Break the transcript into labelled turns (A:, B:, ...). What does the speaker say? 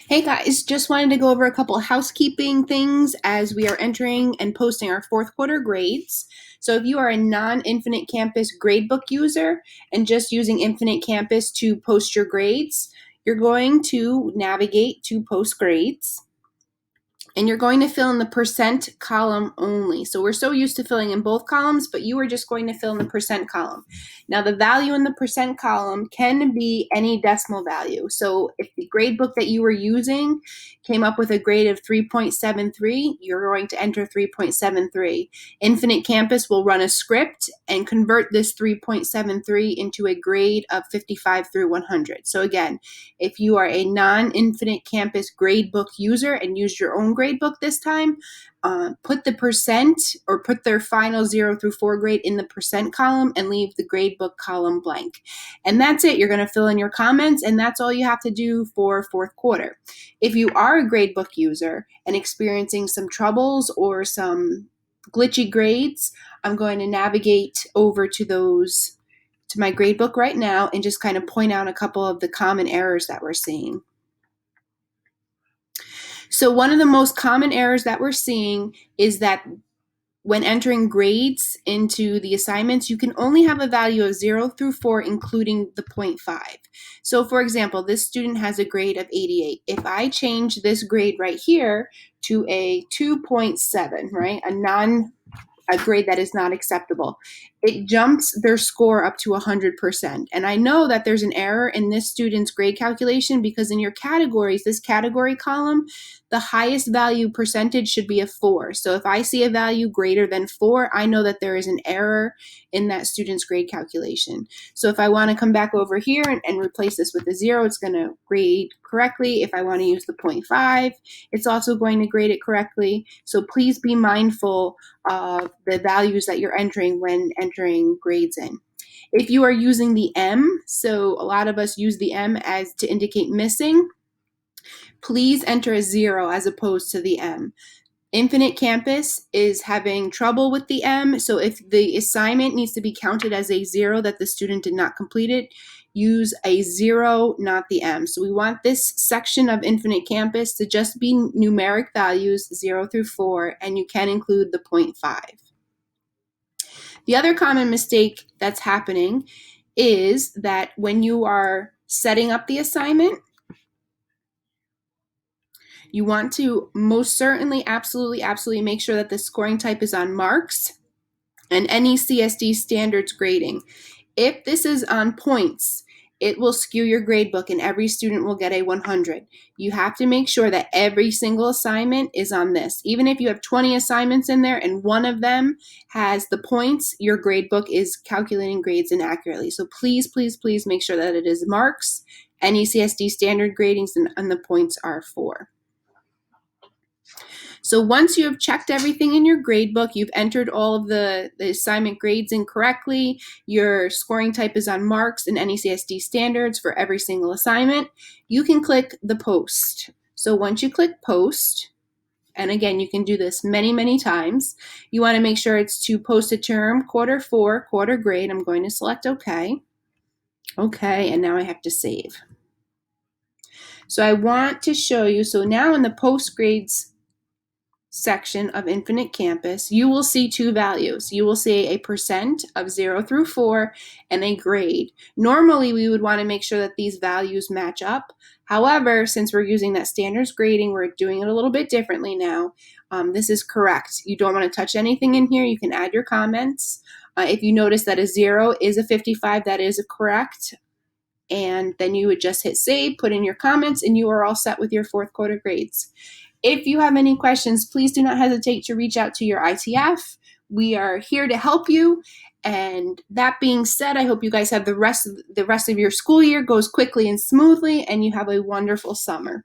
A: Hey guys, just wanted to go over a couple housekeeping things as we are entering and posting our fourth quarter grades. So if you are a non-Infinite Campus gradebook user and just using Infinite Campus to post your grades, you're going to navigate to post grades. And you're going to fill in the percent column only. So we're so used to filling in both columns, but you are just going to fill in the percent column. Now the value in the percent column can be any decimal value. So if the grade book that you were using came up with a grade of 3.73, you're going to enter 3.73. Infinite Campus will run a script and convert this 3.73 into a grade of 55 through 100. So again, if you are a non-Infinite Campus gradebook user and use your own gradebook this time, put the percent or put their final 0 through 4 grade in the percent column and leave the gradebook column blank. And that's it. You're going to fill in your comments, and that's all you have to do for fourth quarter. If you are a gradebook user and experiencing some troubles or some glitchy grades, I'm going to navigate over to my gradebook right now and just kind of point out a couple of the common errors that we're seeing. So one of the most common errors that we're seeing is that when entering grades into the assignments, you can only have a value of 0 through 4, including the 0.5. So for example, this student has a grade of 88. If I change this grade right here to a 2.7, right, a grade that is not acceptable, it jumps their score up to 100%. And I know that there's an error in this student's grade calculation because in your categories, this category column, the highest value percentage should be a 4. So if I see a value greater than 4, I know that there is an error in that student's grade calculation. So if I want to come back over here and replace this with a 0, it's going to grade correctly. If I want to use the 0.5, it's also going to grade it correctly. So please be mindful of the values that you're entering when entering grades in. If you are using the M, so a lot of us use the M as to indicate missing, please enter a 0 as opposed to the M. Infinite Campus is having trouble with the M, so if the assignment needs to be counted as a 0 that the student did not complete it, use a 0, not the M. So we want this section of Infinite Campus to just be numeric values, 0 through 4, and you can include the 0.5. The other common mistake that's happening is that when you are setting up the assignment, you want to most certainly, absolutely make sure that the scoring type is on marks and any CSD standards grading. If this is on points, it will skew your gradebook and every student will get a 100. You have to make sure that every single assignment is on this. Even if you have 20 assignments in there and one of them has the points, your gradebook is calculating grades inaccurately. So please make sure that it is marks, any CSD standard gradings, and the points are 4. So once you have checked everything in your gradebook, you've entered all of the assignment grades in correctly, your scoring type is on marks and NECSD standards for every single assignment, you can click the post. So once you click post, and again, you can do this many times, you want to make sure it's to post a term, quarter 4, quarter grade. I'm going to select OK. OK, and now I have to save. So I want to show you, so now in the post grades section of Infinite Campus, you will see two values. You will see a percent of 0 through 4 and a grade. Normally, we would want to make sure that these values match up. However, since we're using that standards grading, we're doing it a little bit differently now. This is correct. You don't want to touch anything in here. You can add your comments. If you notice that a 0 is a 55, that is correct. And then you would just hit save, put in your comments, and you are all set with your fourth quarter grades. If you have any questions, please do not hesitate to reach out to your ITF. We are here to help you. And that being said, I hope you guys have the rest of your school year goes quickly and smoothly, and you have a wonderful summer.